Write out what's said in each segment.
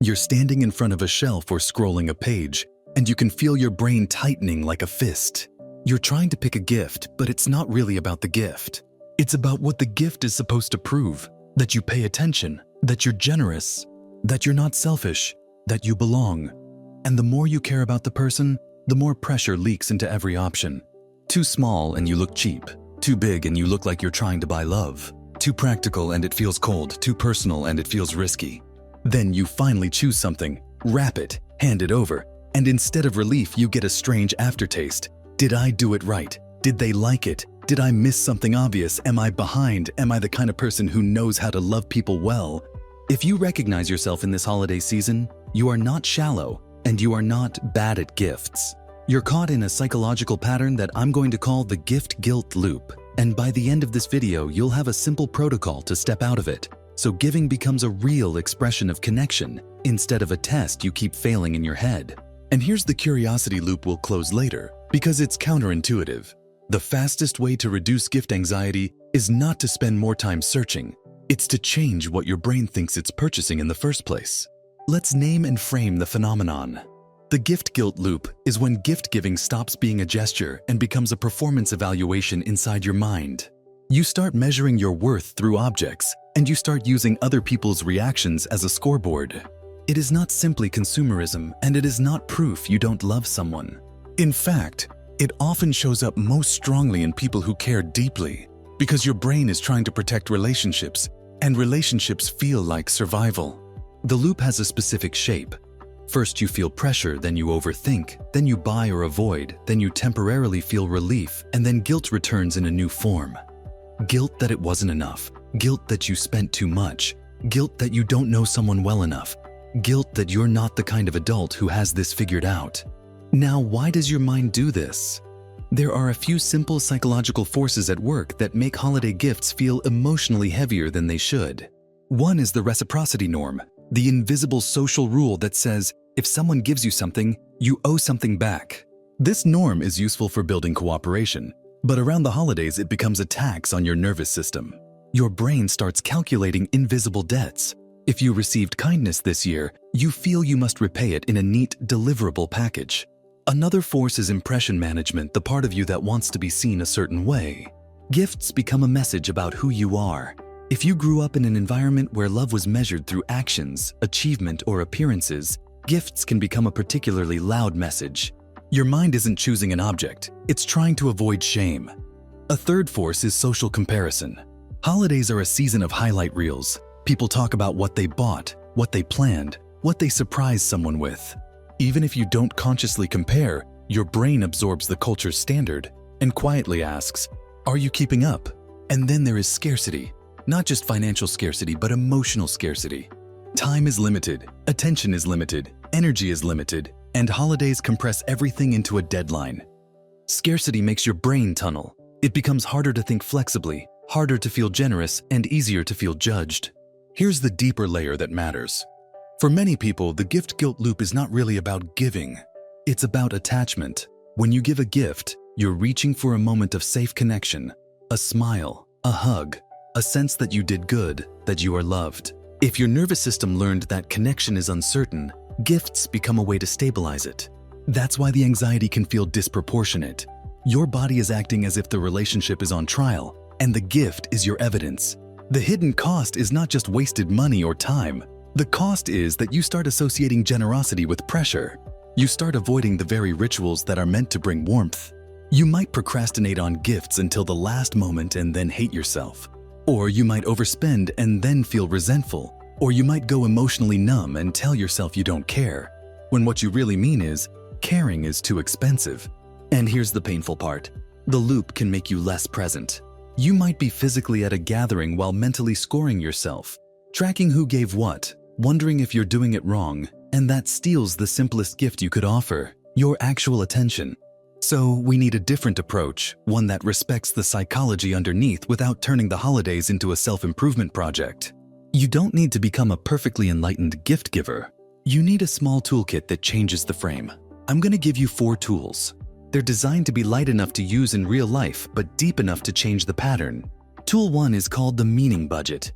You're standing in front of a shelf or scrolling a page, and you can feel your brain tightening like a fist. You're trying to pick a gift, but it's not really about the gift. It's about what the gift is supposed to prove: that you pay attention, that you're generous, that you're not selfish, that you belong. And the more you care about the person, the more pressure leaks into every option. Too small and you look cheap. Too big and you look like you're trying to buy love. Too practical and it feels cold. Too personal and it feels risky. Then you finally choose something, wrap it, hand it over, and instead of relief you get a strange aftertaste. Did I do it right? Did they like it? Did I miss something obvious? Am I behind? Am I the kind of person who knows how to love people well? If you recognize yourself in this holiday season, you are not shallow and you are not bad at gifts. You're caught in a psychological pattern that I'm going to call the gift-guilt loop. And by the end of this video, you'll have a simple protocol to step out of it, so giving becomes a real expression of connection instead of a test you keep failing in your head. And here's the curiosity loop we'll close later, because it's counterintuitive. The fastest way to reduce gift anxiety is not to spend more time searching. It's to change what your brain thinks it's purchasing in the first place. Let's name and frame the phenomenon. The gift-guilt loop is when gift-giving stops being a gesture and becomes a performance evaluation inside your mind. You start measuring your worth through objects, and you start using other people's reactions as a scoreboard. It is not simply consumerism, and it is not proof you don't love someone. In fact, it often shows up most strongly in people who care deeply, because your brain is trying to protect relationships, and relationships feel like survival. The loop has a specific shape. First you feel pressure, then you overthink, then you buy or avoid, then you temporarily feel relief, and then guilt returns in a new form. Guilt that it wasn't enough, guilt that you spent too much, guilt that you don't know someone well enough, guilt that you're not the kind of adult who has this figured out. Now, why does your mind do this? There are a few simple psychological forces at work that make holiday gifts feel emotionally heavier than they should. One is the reciprocity norm, the invisible social rule that says if someone gives you something, you owe something back. This norm is useful for building cooperation, but around the holidays it becomes a tax on your nervous system. Your brain starts calculating invisible debts. If you received kindness this year, you feel you must repay it in a neat, deliverable package. Another force is impression management, the part of you that wants to be seen a certain way. Gifts become a message about who you are. If you grew up in an environment where love was measured through actions, achievement, or appearances, gifts can become a particularly loud message. Your mind isn't choosing an object, it's trying to avoid shame. A third force is social comparison. Holidays are a season of highlight reels. People talk about what they bought, what they planned, what they surprised someone with. Even if you don't consciously compare, your brain absorbs the culture's standard and quietly asks, are you keeping up? And then there is scarcity. Not just financial scarcity, but emotional scarcity. Time is limited, attention is limited, energy is limited, and holidays compress everything into a deadline. Scarcity makes your brain tunnel. It becomes harder to think flexibly, harder to feel generous, and easier to feel judged. Here's the deeper layer that matters. For many people, the gift-guilt loop is not really about giving. It's about attachment. When you give a gift, you're reaching for a moment of safe connection, a smile, a hug, a sense that you did good, that you are loved. If your nervous system learned that connection is uncertain, gifts become a way to stabilize it. That's why the anxiety can feel disproportionate. Your body is acting as if the relationship is on trial, and the gift is your evidence. The hidden cost is not just wasted money or time. The cost is that you start associating generosity with pressure. You start avoiding the very rituals that are meant to bring warmth. You might procrastinate on gifts until the last moment and then hate yourself. Or you might overspend and then feel resentful. Or you might go emotionally numb and tell yourself you don't care, when what you really mean is, caring is too expensive. And here's the painful part. The loop can make you less present. You might be physically at a gathering while mentally scoring yourself, tracking who gave what, wondering if you're doing it wrong, and that steals the simplest gift you could offer, your actual attention. So we need a different approach, one that respects the psychology underneath without turning the holidays into a self-improvement project. You don't need to become a perfectly enlightened gift giver. You need a small toolkit that changes the frame. I'm going to give you 4 tools. They're designed to be light enough to use in real life, but deep enough to change the pattern. Tool 1 is called the meaning budget.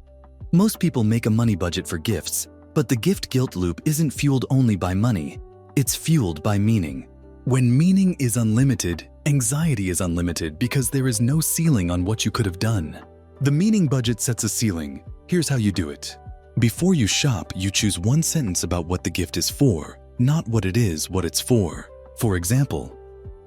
Most people make a money budget for gifts, But the gift guilt loop isn't fueled only by money, it's fueled by meaning. When meaning is unlimited, anxiety is unlimited because there is no ceiling on what you could have done. The meaning budget sets a ceiling. Here's how you do it. Before you shop, you choose one sentence about what the gift is for, not what it is, what it's for. For example,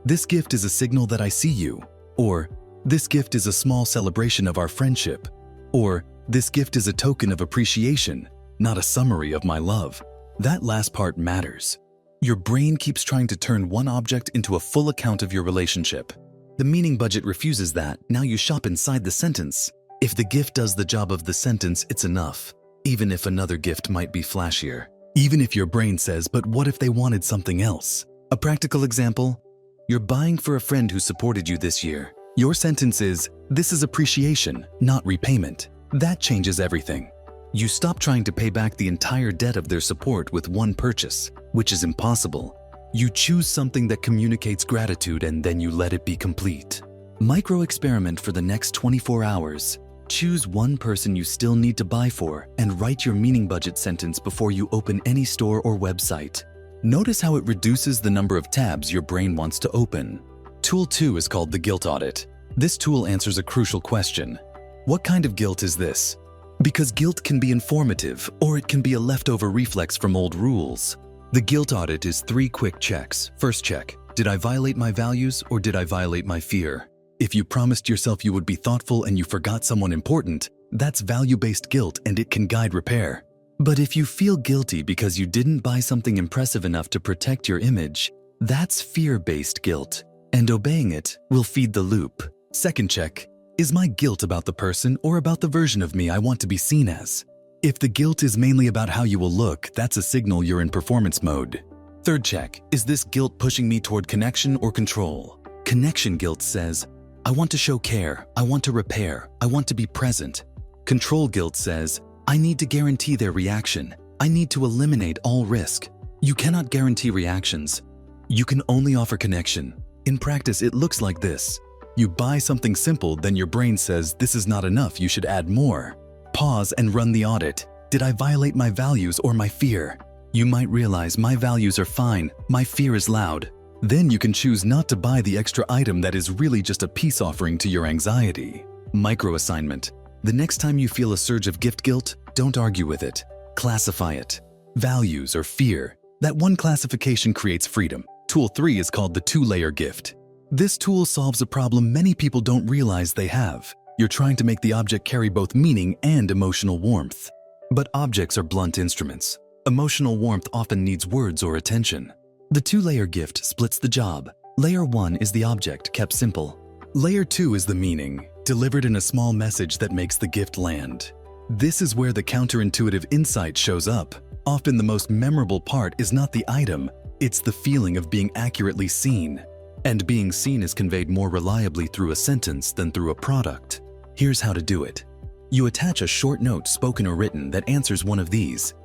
this gift is a signal that I see you, or this gift is a small celebration of our friendship, or this gift is a token of appreciation, not a summary of my love. That last part matters. Your brain keeps trying to turn one object into a full account of your relationship. The meaning budget refuses that. Now you shop inside the sentence. If the gift does the job of the sentence, it's enough, even if another gift might be flashier. Even if your brain says, but what if they wanted something else? A practical example, you're buying for a friend who supported you this year. Your sentence is, this is appreciation, not repayment. That changes everything. You stop trying to pay back the entire debt of their support with one purchase, which is impossible. You choose something that communicates gratitude and then you let it be complete. Micro-experiment for the next 24 hours. Choose one person you still need to buy for and write your meaning budget sentence before you open any store or website. Notice how it reduces the number of tabs your brain wants to open. Tool 2 is called the guilt audit. This tool answers a crucial question. What kind of guilt is this? Because guilt can be informative, or it can be a leftover reflex from old rules. The guilt audit is 3 quick checks. First check, did I violate my values or did I violate my fear? If you promised yourself you would be thoughtful and you forgot someone important, that's value-based guilt and it can guide repair. But if you feel guilty because you didn't buy something impressive enough to protect your image, that's fear-based guilt, and obeying it will feed the loop. Second check, is my guilt about the person or about the version of me I want to be seen as? If the guilt is mainly about how you will look, that's a signal you're in performance mode. Third check, is this guilt pushing me toward connection or control? Connection guilt says, I want to show care, I want to repair, I want to be present. Control guilt says, I need to guarantee their reaction. I need to eliminate all risk. You cannot guarantee reactions. You can only offer connection. In practice, it looks like this. You buy something simple, then your brain says, this is not enough, you should add more. Pause and run the audit. Did I violate my values or my fear? You might realize my values are fine, my fear is loud. Then you can choose not to buy the extra item that is really just a peace offering to your anxiety. Micro assignment. The next time you feel a surge of gift guilt, don't argue with it. Classify it. Values or fear. That one classification creates freedom. Tool 3 is called the 2-layer gift. This tool solves a problem many people don't realize they have. You're trying to make the object carry both meaning and emotional warmth. But objects are blunt instruments. Emotional warmth often needs words or attention. The 2-layer gift splits the job. Layer 1 is the object, kept simple. Layer 2 is the meaning, delivered in a small message that makes the gift land. This is where the counterintuitive insight shows up. Often the most memorable part is not the item, it's the feeling of being accurately seen. And being seen is conveyed more reliably through a sentence than through a product. Here's how to do it. You attach a short note, spoken or written, that answers one of these.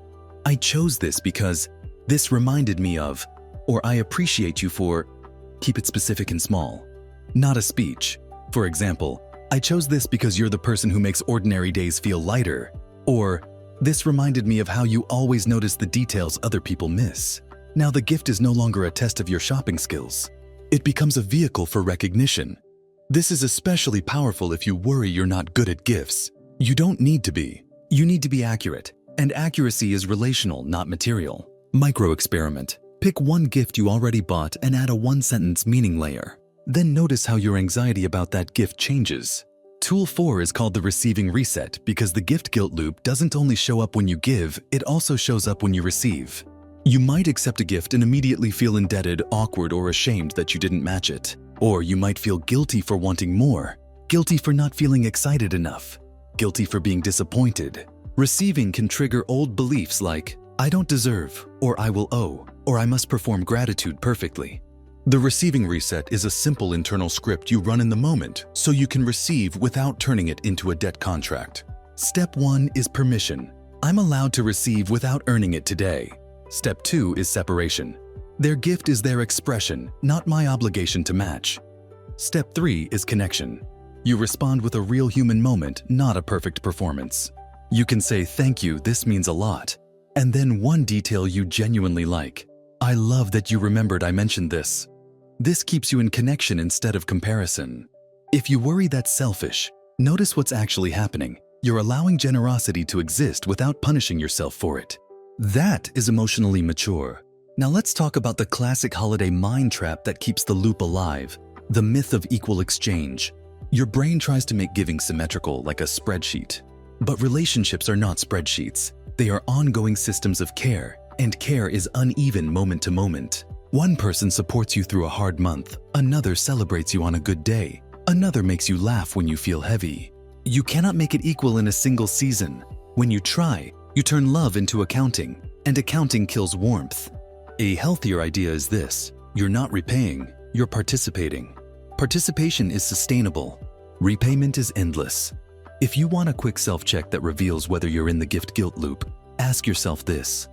I chose this because this reminded me of, or I appreciate you for, keep it specific and small. Not a speech. For example, I chose this because you're the person who makes ordinary days feel lighter. Or, this reminded me of how you always notice the details other people miss. Now the gift is no longer a test of your shopping skills. It becomes a vehicle for recognition. This is especially powerful if you worry you're not good at gifts. You don't need to be. You need to be accurate. And accuracy is relational, not material. Micro-experiment. Pick one gift you already bought and add a 1-sentence meaning layer. Then notice how your anxiety about that gift changes. Tool 4 is called the receiving reset because the gift guilt loop doesn't only show up when you give, it also shows up when you receive. You might accept a gift and immediately feel indebted, awkward, or ashamed that you didn't match it. Or you might feel guilty for wanting more, guilty for not feeling excited enough, guilty for being disappointed. Receiving can trigger old beliefs like, I don't deserve, or I will owe, or I must perform gratitude perfectly. The receiving reset is a simple internal script you run in the moment so you can receive without turning it into a debt contract. Step 1 is permission. I'm allowed to receive without earning it today. Step 2 is separation. Their gift is their expression, not my obligation to match. Step 3 is connection. You respond with a real human moment, not a perfect performance. You can say, thank you, this means a lot. And then one detail you genuinely like. I love that you remembered I mentioned this. This keeps you in connection instead of comparison. If you worry that's selfish, notice what's actually happening. You're allowing generosity to exist without punishing yourself for it. That is emotionally mature. Now let's talk about the classic holiday mind trap that keeps the loop alive, the myth of equal exchange. Your brain tries to make giving symmetrical like a spreadsheet. But relationships are not spreadsheets. They are ongoing systems of care, and care is uneven moment to moment. One person supports you through a hard month, another celebrates you on a good day, another makes you laugh when you feel heavy. You cannot make it equal in a single season. When you try, you turn love into accounting, and accounting kills warmth. A healthier idea is this: you're not repaying, you're participating. Participation is sustainable. Repayment is endless. If you want a quick self-check that reveals whether you're in the gift-guilt loop, ask yourself this: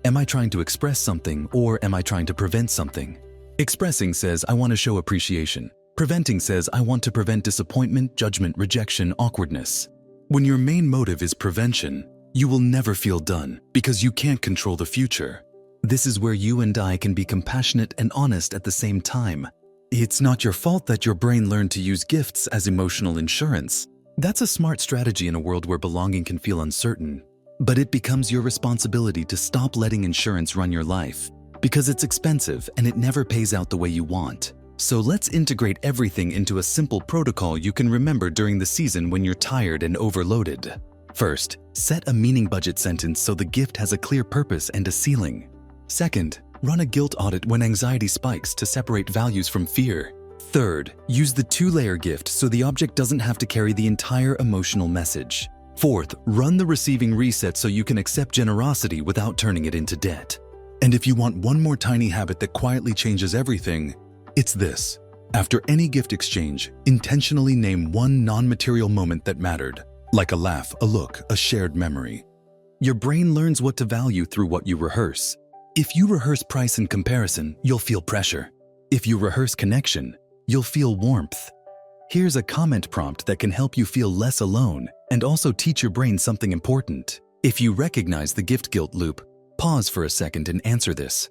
am I trying to express something, or am I trying to prevent something? Expressing says, I want to show appreciation. Preventing says, I want to prevent disappointment, judgment, rejection, awkwardness. When your main motive is prevention, you will never feel done because you can't control the future. This is where you and I can be compassionate and honest at the same time. It's not your fault that your brain learned to use gifts as emotional insurance. That's a smart strategy in a world where belonging can feel uncertain. But it becomes your responsibility to stop letting insurance run your life, because it's expensive and it never pays out the way you want. So let's integrate everything into a simple protocol you can remember during the season when you're tired and overloaded. First, set a meaning budget sentence so the gift has a clear purpose and a ceiling. Second, run a guilt audit when anxiety spikes to separate values from fear. Third, use the two-layer gift so the object doesn't have to carry the entire emotional message. Fourth, run the receiving reset so you can accept generosity without turning it into debt. And if you want one more tiny habit that quietly changes everything, it's this: after any gift exchange, intentionally name one non-material moment that mattered, like a laugh, a look, a shared memory. Your brain learns what to value through what you rehearse. If you rehearse price and comparison, you'll feel pressure. If you rehearse connection, you'll feel warmth. Here's a comment prompt that can help you feel less alone and also teach your brain something important. If you recognize the gift guilt loop, pause for a second and answer this.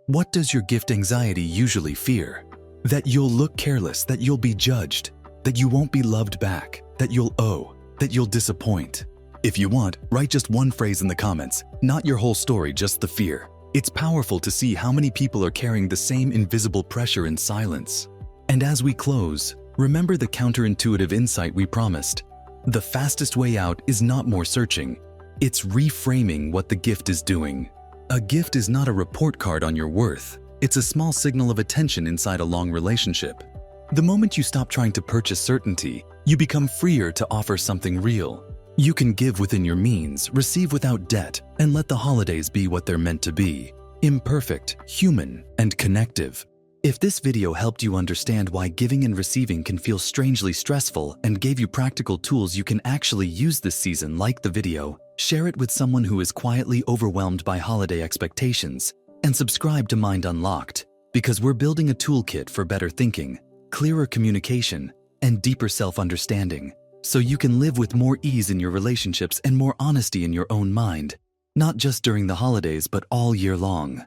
What does your gift anxiety usually fear? That you'll look careless, that you'll be judged, that you won't be loved back, that you'll owe, that you'll disappoint. If you want, write just one phrase in the comments, not your whole story, just the fear. It's powerful to see how many people are carrying the same invisible pressure in silence. And as we close, remember the counterintuitive insight we promised. The fastest way out is not more searching. It's reframing what the gift is doing. A gift is not a report card on your worth. It's a small signal of attention inside a long relationship. The moment you stop trying to purchase certainty, you become freer to offer something real. You can give within your means, receive without debt, and let the holidays be what they're meant to be: imperfect, human, and connective. If this video helped you understand why giving and receiving can feel strangely stressful and gave you practical tools you can actually use this season, like the video, share it with someone who is quietly overwhelmed by holiday expectations, and subscribe to Mind Unlocked, because we're building a toolkit for better thinking, clearer communication, and deeper self-understanding, so you can live with more ease in your relationships and more honesty in your own mind, not just during the holidays but all year long.